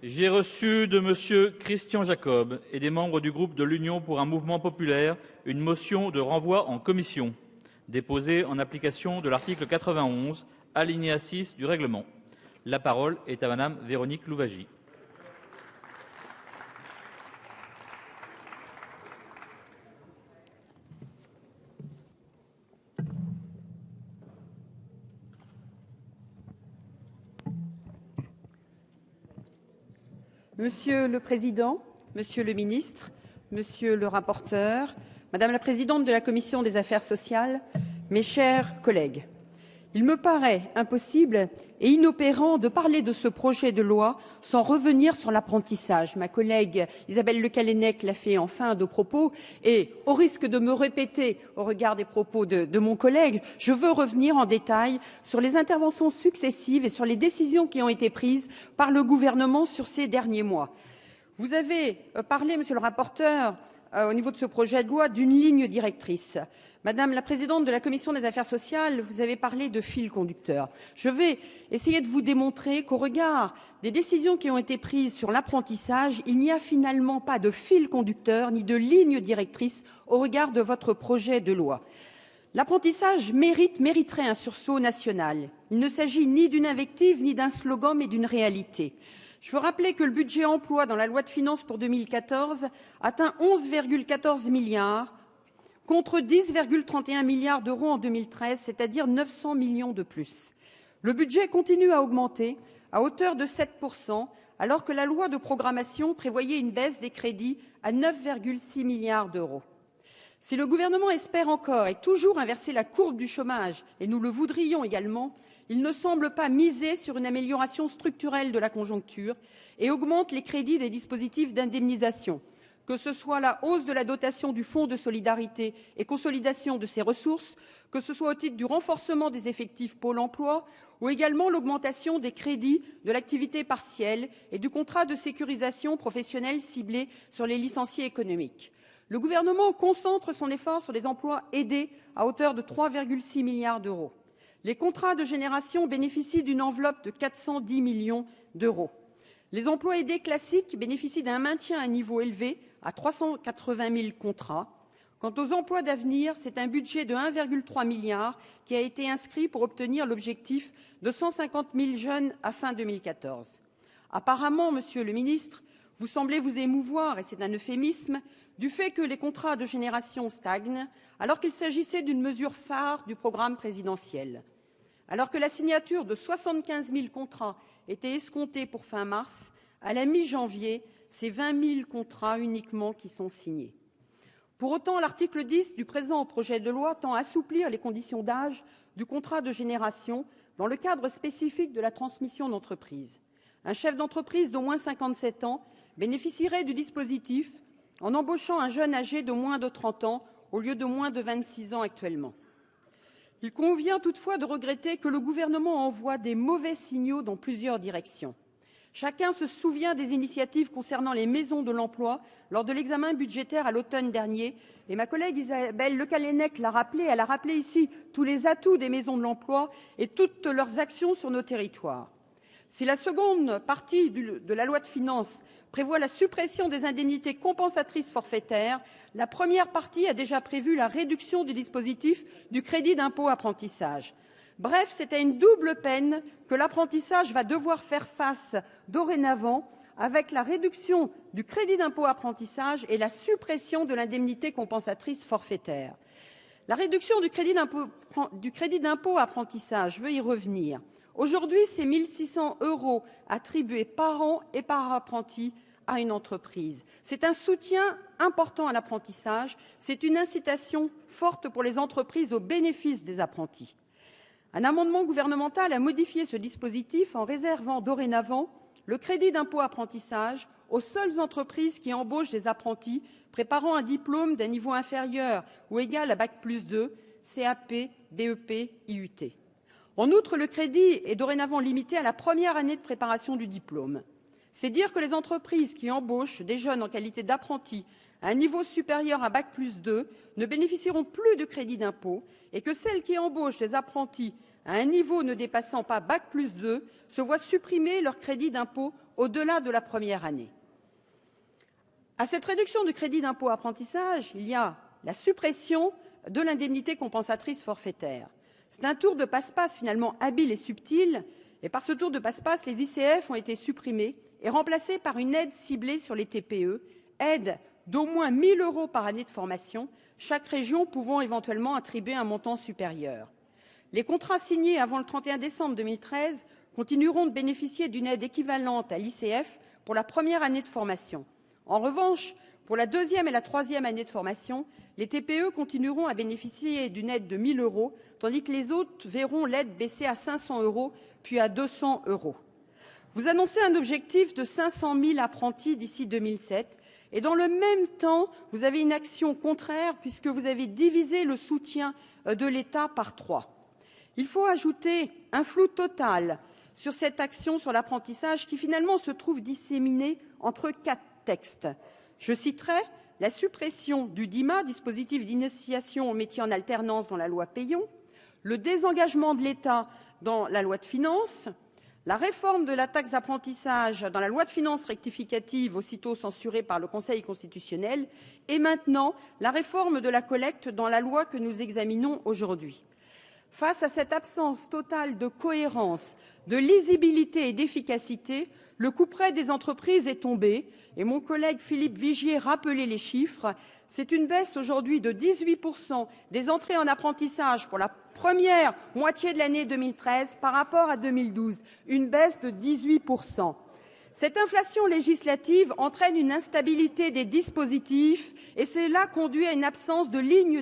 J'ai reçu de M. Christian Jacob et des membres du groupe de l'Union pour un mouvement populaire une motion de renvoi en commission, déposée en application de l'article 91, alinéa 6 du règlement. La parole est à Mme Véronique Louwagie. Monsieur le Président, Monsieur le Ministre, Monsieur le rapporteur, Madame la Présidente de la Commission des affaires sociales, mes chers collègues, il me paraît impossible et inopérant de parler de ce projet de loi sans revenir sur l'apprentissage. Ma collègue Isabelle Le Callennec l'a fait en fin de propos et, au risque de me répéter au regard des propos de mon collègue, je veux revenir en détail sur les interventions successives et sur les décisions qui ont été prises par le gouvernement sur ces derniers mois. Vous avez parlé, monsieur le rapporteur, au niveau de ce projet de loi, d'une ligne directrice. Madame la présidente de la Commission des affaires sociales, vous avez parlé de fil conducteur. Je vais essayer de vous démontrer qu'au regard des décisions qui ont été prises sur l'apprentissage, il n'y a finalement pas de fil conducteur ni de ligne directrice au regard de votre projet de loi. L'apprentissage mériterait un sursaut national. Il ne s'agit ni d'une invective ni d'un slogan, mais d'une réalité. Je veux rappeler que le budget emploi dans la loi de finances pour 2014 atteint 11,14 milliards contre 10,31 milliards d'euros en 2013, c'est-à-dire 900 millions de plus. Le budget continue à augmenter à hauteur de 7%, alors que la loi de programmation prévoyait une baisse des crédits à 9,6 milliards d'euros. Si le gouvernement espère encore et toujours inverser la courbe du chômage, et nous le voudrions également, il ne semble pas miser sur une amélioration structurelle de la conjoncture et augmente les crédits des dispositifs d'indemnisation, que ce soit la hausse de la dotation du Fonds de solidarité et consolidation de ses ressources, que ce soit au titre du renforcement des effectifs Pôle emploi ou également l'augmentation des crédits de l'activité partielle et du contrat de sécurisation professionnelle ciblé sur les licenciés économiques. Le gouvernement concentre son effort sur les emplois aidés à hauteur de 3,6 milliards d'euros. Les contrats de génération bénéficient d'une enveloppe de 410 millions d'euros. Les emplois aidés classiques bénéficient d'un maintien à un niveau élevé à 380 000 contrats. Quant aux emplois d'avenir, c'est un budget de 1,3 milliard qui a été inscrit pour obtenir l'objectif de 150 000 jeunes à fin 2014. Apparemment, Monsieur le Ministre, vous semblez vous émouvoir, et c'est un euphémisme, du fait que les contrats de génération stagnent, alors qu'il s'agissait d'une mesure phare du programme présidentiel. Alors que la signature de 75 000 contrats était escomptée pour fin mars, à la mi-janvier, c'est 20 000 contrats uniquement qui sont signés. Pour autant, l'article 10 du présent projet de loi tend à assouplir les conditions d'âge du contrat de génération dans le cadre spécifique de la transmission d'entreprise. Un chef d'entreprise d'au moins 57 ans bénéficierait du dispositif en embauchant un jeune âgé de moins de 30 ans au lieu de moins de 26 ans actuellement. Il convient toutefois de regretter que le gouvernement envoie des mauvais signaux dans plusieurs directions. Chacun se souvient des initiatives concernant les maisons de l'emploi lors de l'examen budgétaire à l'automne dernier, et ma collègue Isabelle Le Callennec l'a rappelé, elle a rappelé ici tous les atouts des maisons de l'emploi et toutes leurs actions sur nos territoires. Si la seconde partie de la loi de finances prévoit la suppression des indemnités compensatrices forfaitaires, la première partie a déjà prévu la réduction du dispositif du crédit d'impôt apprentissage. Bref, c'est à une double peine que l'apprentissage va devoir faire face dorénavant avec la réduction du crédit d'impôt apprentissage et la suppression de l'indemnité compensatrice forfaitaire. La réduction du crédit d'impôt apprentissage, je veux y revenir. Aujourd'hui, c'est 1 600 € attribués par an et par apprenti à une entreprise. C'est un soutien important à l'apprentissage, c'est une incitation forte pour les entreprises au bénéfice des apprentis. Un amendement gouvernemental a modifié ce dispositif en réservant dorénavant le crédit d'impôt apprentissage aux seules entreprises qui embauchent des apprentis préparant un diplôme d'un niveau inférieur ou égal à Bac+2, CAP, BEP, IUT. En outre, le crédit est dorénavant limité à la première année de préparation du diplôme. C'est dire que les entreprises qui embauchent des jeunes en qualité d'apprentis à un niveau supérieur à Bac+2 ne bénéficieront plus de crédit d'impôt et que celles qui embauchent des apprentis à un niveau ne dépassant pas bac+2 se voient supprimer leur crédit d'impôt au-delà de la première année. À cette réduction du crédit d'impôt apprentissage, il y a la suppression de l'indemnité compensatrice forfaitaire. C'est un tour de passe-passe finalement habile et subtil, et par ce tour de passe-passe, les ICF ont été supprimés et remplacés par une aide ciblée sur les TPE, aide d'au moins 1 000 € par année de formation, chaque région pouvant éventuellement attribuer un montant supérieur. Les contrats signés avant le 31 décembre 2013 continueront de bénéficier d'une aide équivalente à l'ICF pour la première année de formation. En revanche, pour la deuxième et la troisième année de formation, les TPE continueront à bénéficier d'une aide de 1 000 €, tandis que les autres verront l'aide baisser à 500 €, puis à 200 €. Vous annoncez un objectif de 500 000 apprentis d'ici 2007, et dans le même temps, vous avez une action contraire puisque vous avez divisé le soutien de l'État par 3. Il faut ajouter un flou total sur cette action sur l'apprentissage qui finalement se trouve disséminée entre 4 textes. Je citerai la suppression du DIMA, dispositif d'initiation aux métiers en alternance dans la loi Peillon, le désengagement de l'État dans la loi de finances, la réforme de la taxe d'apprentissage dans la loi de finances rectificative, aussitôt censurée par le Conseil constitutionnel, et maintenant la réforme de la collecte dans la loi que nous examinons aujourd'hui. Face à cette absence totale de cohérence, de lisibilité et d'efficacité, le couperet des entreprises est tombé, et mon collègue Philippe Vigier rappelait les chiffres. C'est une baisse aujourd'hui de 18 % des entrées en apprentissage pour la première moitié de l'année 2013 par rapport à 2012, une baisse de 18 %. Cette inflation législative entraîne une instabilité des dispositifs et cela conduit à une absence de ligne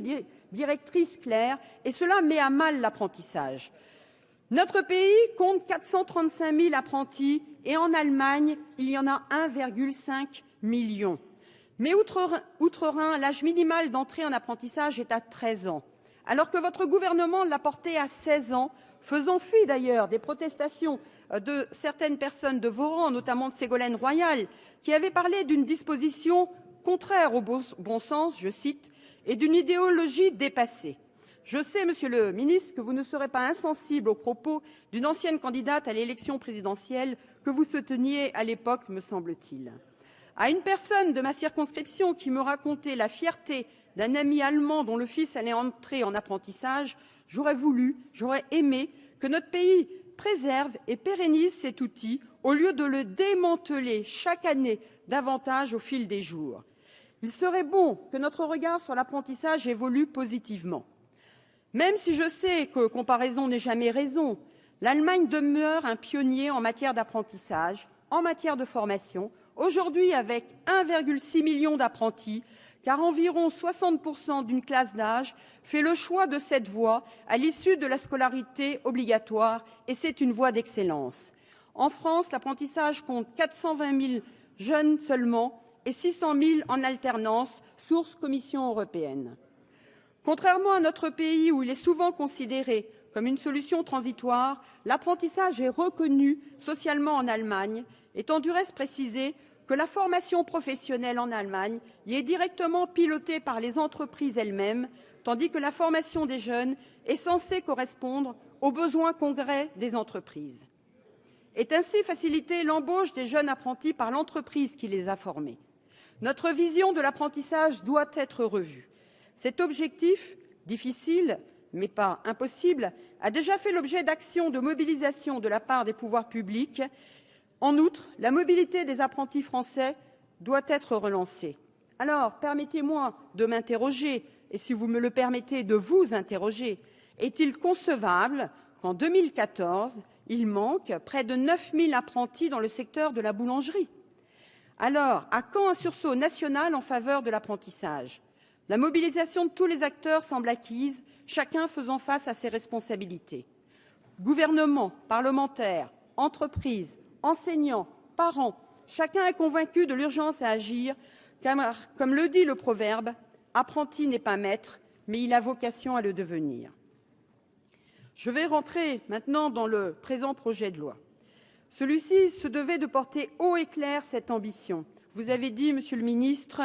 directrice claire et cela met à mal l'apprentissage. Notre pays compte 435 000 apprentis et en Allemagne, il y en a 1,5 million. Mais outre-Rhin, l'âge minimal d'entrée en apprentissage est à 13 ans, alors que votre gouvernement l'a porté à 16 ans, faisant fi d'ailleurs des protestations de certaines personnes de vos rangs, notamment de Ségolène Royal, qui avait parlé d'une disposition contraire au bon sens, je cite, et d'une idéologie dépassée. Je sais, Monsieur le ministre, que vous ne serez pas insensible aux propos d'une ancienne candidate à l'élection présidentielle que vous souteniez à l'époque, me semble-t-il. À une personne de ma circonscription qui me racontait la fierté d'un ami allemand dont le fils allait entrer en apprentissage, j'aurais aimé que notre pays préserve et pérennise cet outil au lieu de le démanteler chaque année davantage au fil des jours. Il serait bon que notre regard sur l'apprentissage évolue positivement. Même si je sais que comparaison n'est jamais raison, l'Allemagne demeure un pionnier en matière d'apprentissage, en matière de formation, aujourd'hui avec 1,6 million d'apprentis, car environ 60 % d'une classe d'âge fait le choix de cette voie à l'issue de la scolarité obligatoire, et c'est une voie d'excellence. En France, l'apprentissage compte 420 000 jeunes seulement et 600 000 en alternance, source Commission européenne. Contrairement à notre pays où il est souvent considéré comme une solution transitoire, l'apprentissage est reconnu socialement en Allemagne, étant du reste précisé que la formation professionnelle en Allemagne y est directement pilotée par les entreprises elles-mêmes, tandis que la formation des jeunes est censée correspondre aux besoins concrets des entreprises. Est ainsi facilitée l'embauche des jeunes apprentis par l'entreprise qui les a formés. Notre vision de l'apprentissage doit être revue. Cet objectif, difficile mais pas impossible, a déjà fait l'objet d'actions de mobilisation de la part des pouvoirs publics. En outre, la mobilité des apprentis français doit être relancée. Alors, permettez-moi de m'interroger, et si vous me le permettez, de vous interroger. Est-il concevable qu'en 2014, il manque près de 9 000 apprentis dans le secteur de la boulangerie? Alors, à quand un sursaut national en faveur de l'apprentissage? La mobilisation de tous les acteurs semble acquise, chacun faisant face à ses responsabilités. Gouvernement, parlementaires, entreprises, enseignants, parents, chacun est convaincu de l'urgence à agir, car, comme le dit le proverbe, « apprenti n'est pas maître, mais il a vocation à le devenir ». Je vais rentrer maintenant dans le présent projet de loi. Celui-ci se devait de porter haut et clair cette ambition. Vous avez dit, Monsieur le ministre,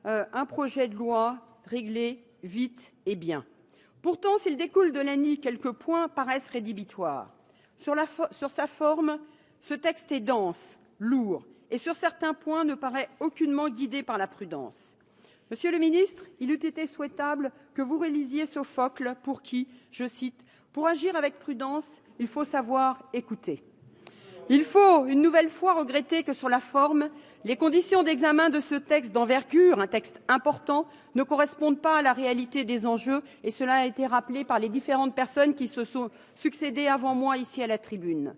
un projet de loi réglé vite et bien. Pourtant, s'il découle de l'ANI, quelques points paraissent rédhibitoires. Sur sa forme, ce texte est dense, lourd, et sur certains points ne paraît aucunement guidé par la prudence. Monsieur le ministre, il eût été souhaitable que vous relisiez Sophocle pour qui, je cite, « Pour agir avec prudence, il faut savoir écouter ». Il faut une nouvelle fois regretter que sur la forme, les conditions d'examen de ce texte d'envergure, un texte important, ne correspondent pas à la réalité des enjeux, et cela a été rappelé par les différentes personnes qui se sont succédé avant moi ici à la tribune.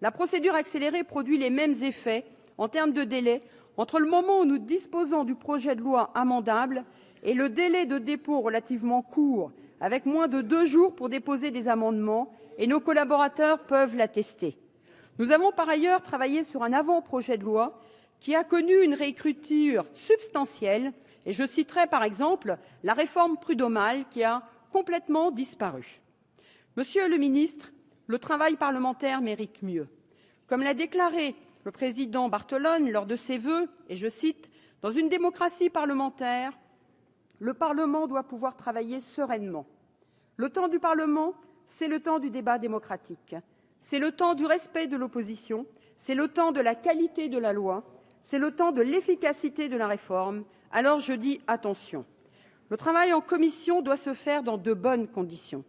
La procédure accélérée produit les mêmes effets en termes de délai entre le moment où nous disposons du projet de loi amendable et le délai de dépôt relativement court, avec moins de 2 jours pour déposer des amendements, et nos collaborateurs peuvent l'attester. Nous avons par ailleurs travaillé sur un avant-projet de loi qui a connu une réécriture substantielle, et je citerai par exemple la réforme prud'homale qui a complètement disparu. Monsieur le ministre, le travail parlementaire mérite mieux. Comme l'a déclaré le président Barthelone lors de ses vœux, et je cite, « Dans une démocratie parlementaire, le Parlement doit pouvoir travailler sereinement. Le temps du Parlement, c'est le temps du débat démocratique. C'est le temps du respect de l'opposition, c'est le temps de la qualité de la loi, c'est le temps de l'efficacité de la réforme. Alors je dis attention. Le travail en commission doit se faire dans de bonnes conditions.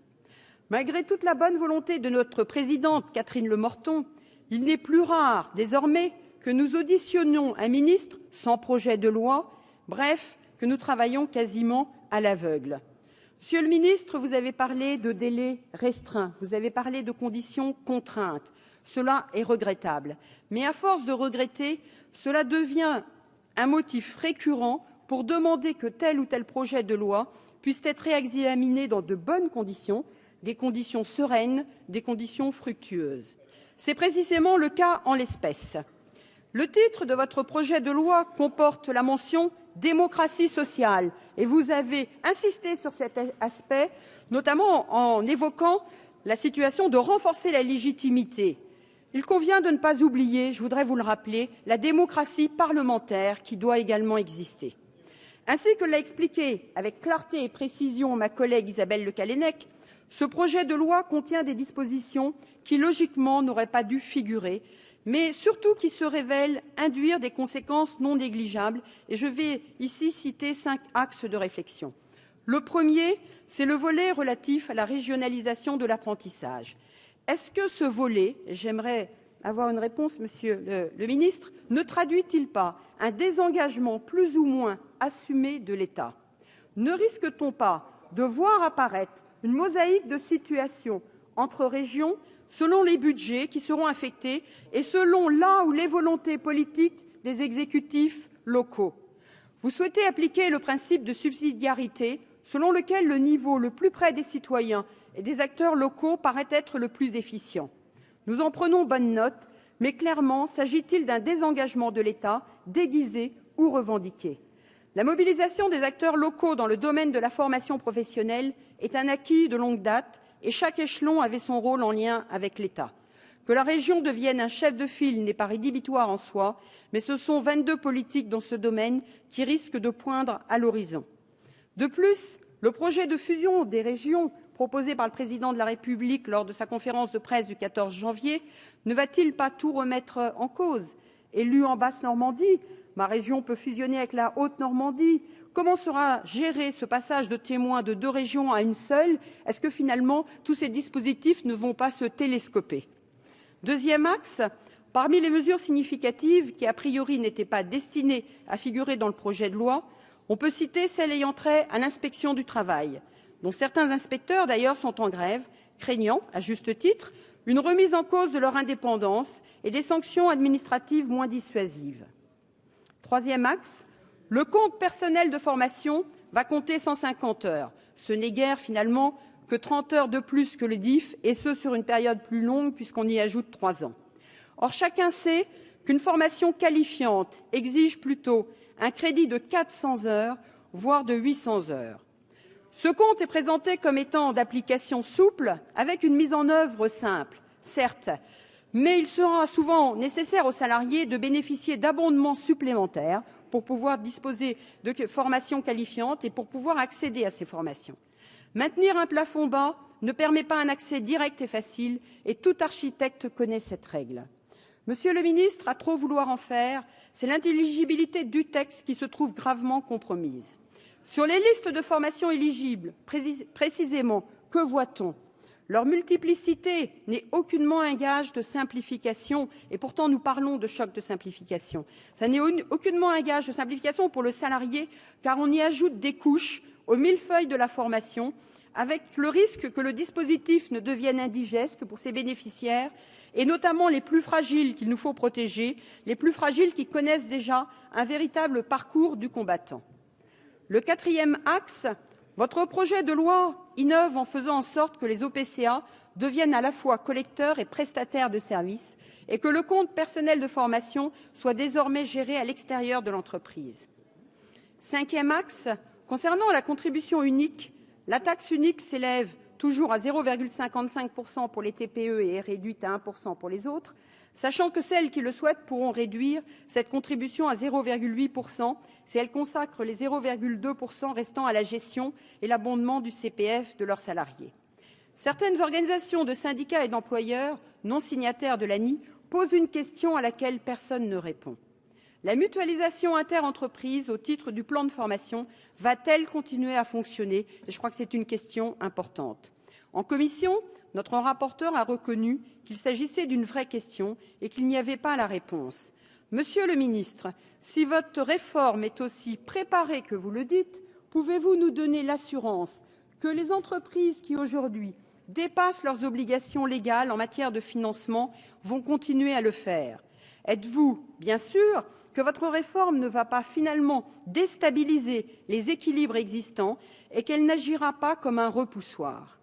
Malgré toute la bonne volonté de notre présidente Catherine Lemorton, il n'est plus rare désormais que nous auditionnions un ministre sans projet de loi, bref, que nous travaillons quasiment à l'aveugle. Monsieur le ministre, vous avez parlé de délais restreints, vous avez parlé de conditions contraintes. Cela est regrettable. Mais à force de regretter, cela devient un motif récurrent pour demander que tel ou tel projet de loi puisse être réexaminé dans de bonnes conditions, des conditions sereines, des conditions fructueuses. C'est précisément le cas en l'espèce. Le titre de votre projet de loi comporte la mention « démocratie sociale » et vous avez insisté sur cet aspect, notamment en évoquant la situation de renforcer la légitimité. Il convient de ne pas oublier, je voudrais vous le rappeler, la démocratie parlementaire qui doit également exister. Ainsi que l'a expliqué avec clarté et précision ma collègue Isabelle Le Callennec, ce projet de loi contient des dispositions qui, logiquement, n'auraient pas dû figurer, mais surtout qui se révèlent induire des conséquences non négligeables. Et je vais ici citer 5 axes de réflexion. Le premier, c'est le volet relatif à la régionalisation de l'apprentissage. Est-ce que ce volet, j'aimerais avoir une réponse, Monsieur le ministre, ne traduit-il pas un désengagement plus ou moins assumé de l'État? Ne risque-t-on pas de voir apparaître une mosaïque de situations entre régions selon les budgets qui seront affectés et selon là où les volontés politiques des exécutifs locaux? Vous souhaitez appliquer le principe de subsidiarité selon lequel le niveau le plus près des citoyens et des acteurs locaux paraît être le plus efficient. Nous en prenons bonne note, mais clairement, s'agit-il d'un désengagement de l'État déguisé ou revendiqué? La mobilisation des acteurs locaux dans le domaine de la formation professionnelle est un acquis de longue date et chaque échelon avait son rôle en lien avec l'État. Que la région devienne un chef de file n'est pas rédhibitoire en soi, mais ce sont 22 politiques dans ce domaine qui risquent de poindre à l'horizon. De plus, le projet de fusion des régions proposé par le président de la République lors de sa conférence de presse du 14 janvier ne va-t-il pas tout remettre en cause? Élu en Basse-Normandie, ma région peut fusionner avec la Haute-Normandie. Comment sera géré ce passage de témoins de 2 régions à une seule? Est-ce que finalement tous ces dispositifs ne vont pas se télescoper? Deuxième axe, parmi les mesures significatives qui a priori n'étaient pas destinées à figurer dans le projet de loi, on peut citer celles ayant trait à l'inspection du travail, dont certains inspecteurs d'ailleurs sont en grève, craignant, à juste titre, une remise en cause de leur indépendance et des sanctions administratives moins dissuasives. Troisième axe, le compte personnel de formation va compter 150 heures. Ce n'est guère finalement que 30 heures de plus que le DIF, et ce sur une période plus longue puisqu'on y ajoute 3 ans. Or, chacun sait qu'une formation qualifiante exige plutôt un crédit de 400 heures, voire de 800 heures. Ce compte est présenté comme étant d'application souple, avec une mise en œuvre simple, certes, mais il sera souvent nécessaire aux salariés de bénéficier d'abondements supplémentaires pour pouvoir disposer de formations qualifiantes et pour pouvoir accéder à ces formations. Maintenir un plafond bas ne permet pas un accès direct et facile, et tout architecte connaît cette règle. Monsieur le ministre, à trop vouloir en faire, c'est l'intelligibilité du texte qui se trouve gravement compromise. Sur les listes de formations éligibles, précisément, que voit-on? Leur multiplicité n'est aucunement un gage de simplification, et pourtant nous parlons de choc de simplification. Ça n'est aucunement un gage de simplification pour le salarié, car on y ajoute des couches au millefeuille de la formation, avec le risque que le dispositif ne devienne indigeste pour ses bénéficiaires, et notamment les plus fragiles qu'il nous faut protéger, les plus fragiles qui connaissent déjà un véritable parcours du combattant. Le quatrième axe, votre projet de loi innove en faisant en sorte que les OPCA deviennent à la fois collecteurs et prestataires de services et que le compte personnel de formation soit désormais géré à l'extérieur de l'entreprise. Cinquième axe, concernant la contribution unique, la taxe unique s'élève toujours à 0,55% pour les TPE et est réduite à 1% pour les autres, sachant que celles qui le souhaitent pourront réduire cette contribution à 0,8% si elles consacrent les 0,2% restants à la gestion et l'abondement du CPF de leurs salariés. Certaines organisations de syndicats et d'employeurs non signataires de l'ANI posent une question à laquelle personne ne répond. La mutualisation interentreprises au titre du plan de formation va-t-elle continuer à fonctionner? Je crois que c'est une question importante. En commission, notre rapporteur a reconnu qu'il s'agissait d'une vraie question et qu'il n'y avait pas la réponse. Monsieur le ministre, si votre réforme est aussi préparée que vous le dites, pouvez-vous nous donner l'assurance que les entreprises qui aujourd'hui dépassent leurs obligations légales en matière de financement vont continuer à le faire? Êtes-vous bien sûr que votre réforme ne va pas finalement déstabiliser les équilibres existants et qu'elle n'agira pas comme un repoussoir?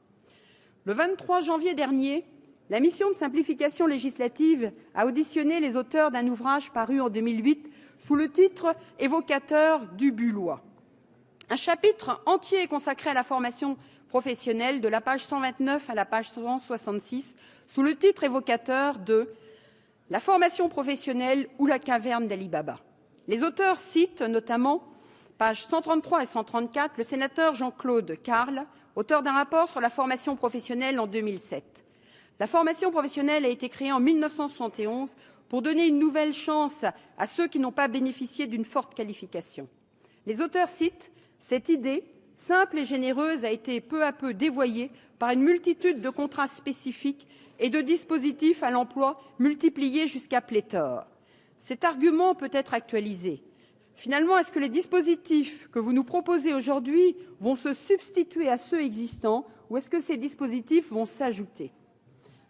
Le 23 janvier dernier, la mission de simplification législative a auditionné les auteurs d'un ouvrage paru en 2008 sous le titre évocateur du Bullois. Un chapitre entier est consacré à la formation professionnelle de la page 129 à la page 166 sous le titre évocateur de « La formation professionnelle ou la caverne d'Ali Baba ». Les auteurs citent notamment, pages 133 et 134, le sénateur Jean-Claude Carle, auteur d'un rapport sur la formation professionnelle en 2007. La formation professionnelle a été créée en 1971 pour donner une nouvelle chance à ceux qui n'ont pas bénéficié d'une forte qualification. Les auteurs citent « Cette idée, simple et généreuse, a été peu à peu dévoyée par une multitude de contrats spécifiques et de dispositifs à l'emploi multipliés jusqu'à pléthore. Cet argument peut être actualisé. Finalement, est-ce que les dispositifs que vous nous proposez aujourd'hui vont se substituer à ceux existants ou est-ce que ces dispositifs vont s'ajouter ?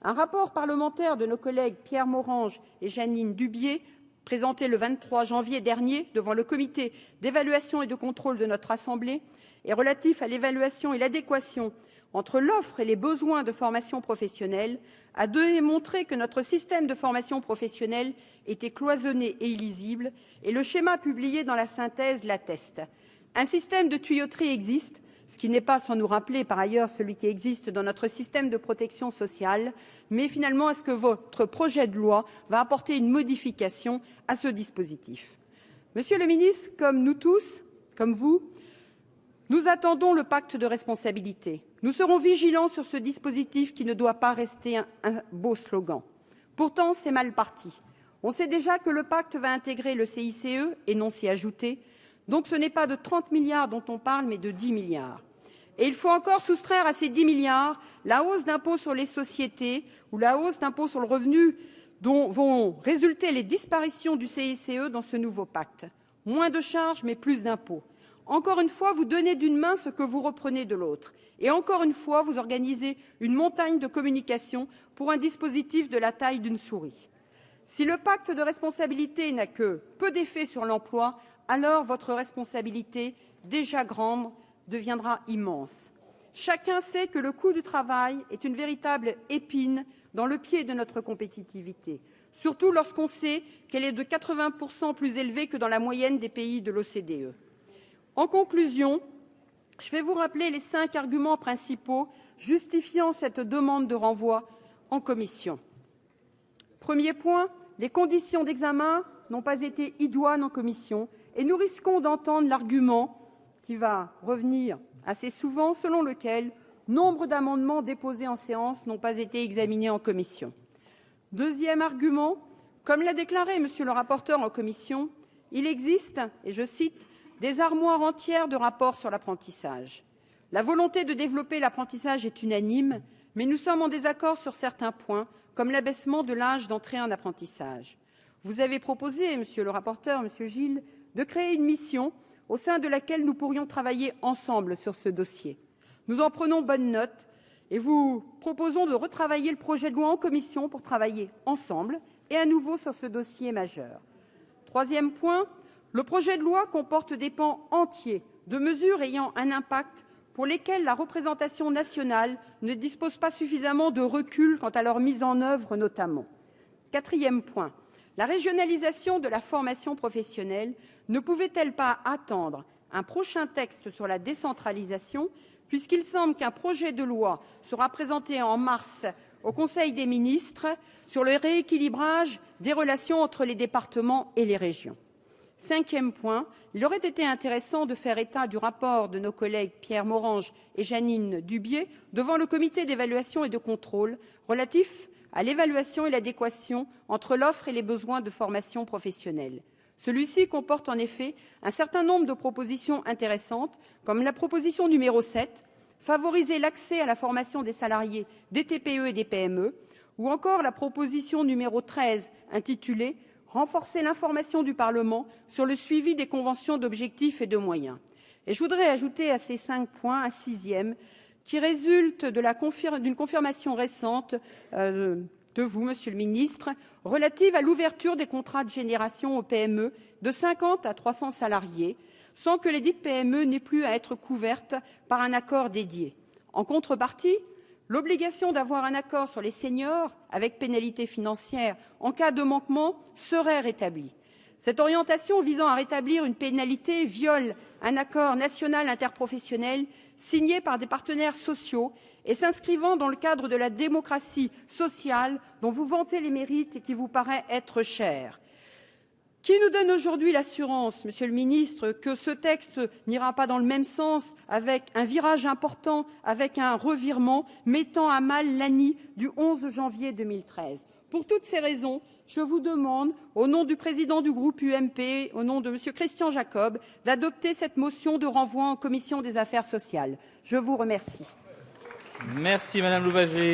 Un rapport parlementaire de nos collègues Pierre Morange et Jeanine Dubié, présenté le 23 janvier dernier devant le comité d'évaluation et de contrôle de notre Assemblée, est relatif à l'évaluation et l'adéquation entre l'offre et les besoins de formation professionnelle, a démontré que notre système de formation professionnelle était cloisonné et illisible, et le schéma publié dans la synthèse l'atteste. Un système de tuyauterie existe, ce qui n'est pas sans nous rappeler par ailleurs celui qui existe dans notre système de protection sociale, mais finalement, est-ce que votre projet de loi va apporter une modification à ce dispositif? Monsieur le ministre, comme nous tous, comme vous, nous attendons le pacte de responsabilité. Nous serons vigilants sur ce dispositif qui ne doit pas rester un beau slogan. Pourtant, c'est mal parti. On sait déjà que le pacte va intégrer le CICE et non s'y ajouter. Donc ce n'est pas de 30 milliards dont on parle, mais de 10 milliards. Et il faut encore soustraire à ces 10 milliards la hausse d'impôt sur les sociétés ou la hausse d'impôt sur le revenu dont vont résulter les disparitions du CICE dans ce nouveau pacte. Moins de charges, mais plus d'impôts. Encore une fois, vous donnez d'une main ce que vous reprenez de l'autre. Et encore une fois, vous organisez une montagne de communication pour un dispositif de la taille d'une souris. Si le pacte de responsabilité n'a que peu d'effet sur l'emploi, alors votre responsabilité, déjà grande, deviendra immense. Chacun sait que le coût du travail est une véritable épine dans le pied de notre compétitivité, surtout lorsqu'on sait qu'elle est de 80% plus élevée que dans la moyenne des pays de l'OCDE. En conclusion, je vais vous rappeler les 5 arguments principaux justifiant cette demande de renvoi en commission. Premier point, les conditions d'examen n'ont pas été idoines en commission et nous risquons d'entendre l'argument qui va revenir assez souvent selon lequel nombre d'amendements déposés en séance n'ont pas été examinés en commission. Deuxième argument, comme l'a déclaré monsieur le rapporteur en commission, il existe, et je cite, « des armoires entières de rapports sur l'apprentissage ». La volonté de développer l'apprentissage est unanime, mais nous sommes en désaccord sur certains points, comme l'abaissement de l'âge d'entrée en apprentissage. Vous avez proposé, monsieur le rapporteur, monsieur Gilles, de créer une mission au sein de laquelle nous pourrions travailler ensemble sur ce dossier. Nous en prenons bonne note et vous proposons de retravailler le projet de loi en commission pour travailler ensemble et à nouveau sur ce dossier majeur. Troisième point, le projet de loi comporte des pans entiers de mesures ayant un impact pour lesquelles la représentation nationale ne dispose pas suffisamment de recul quant à leur mise en œuvre notamment. Quatrième point, la régionalisation de la formation professionnelle ne pouvait-elle pas attendre un prochain texte sur la décentralisation, puisqu'il semble qu'un projet de loi sera présenté en mars au Conseil des ministres sur le rééquilibrage des relations entre les départements et les régions. Cinquième point, il aurait été intéressant de faire état du rapport de nos collègues Pierre Morange et Jeanine Dubié devant le comité d'évaluation et de contrôle relatif à l'évaluation et l'adéquation entre l'offre et les besoins de formation professionnelle. Celui-ci comporte en effet un certain nombre de propositions intéressantes, comme la proposition numéro 7, favoriser l'accès à la formation des salariés des TPE et des PME, ou encore la proposition numéro 13, intitulée renforcer l'information du Parlement sur le suivi des conventions d'objectifs et de moyens. Et je voudrais ajouter à ces 5 points un sixième qui résulte d'une confirmation récente de vous, Monsieur le Ministre, relative à l'ouverture des contrats de génération aux PME de 50 à 300 salariés, sans que les dites PME n'aient plus à être couvertes par un accord dédié. En contrepartie, l'obligation d'avoir un accord sur les seniors avec pénalité financière en cas de manquement serait rétablie. Cette orientation visant à rétablir une pénalité viole un accord national interprofessionnel signé par des partenaires sociaux et s'inscrivant dans le cadre de la démocratie sociale dont vous vantez les mérites et qui vous paraît être chère. Qui nous donne aujourd'hui l'assurance, Monsieur le Ministre, que ce texte n'ira pas dans le même sens avec un virage important, avec un revirement mettant à mal l'ANI du 11 janvier 2013 ? Pour toutes ces raisons, je vous demande, au nom du président du groupe UMP, au nom de Monsieur Christian Jacob, d'adopter cette motion de renvoi en commission des affaires sociales. Je vous remercie. Merci Madame Louwagie.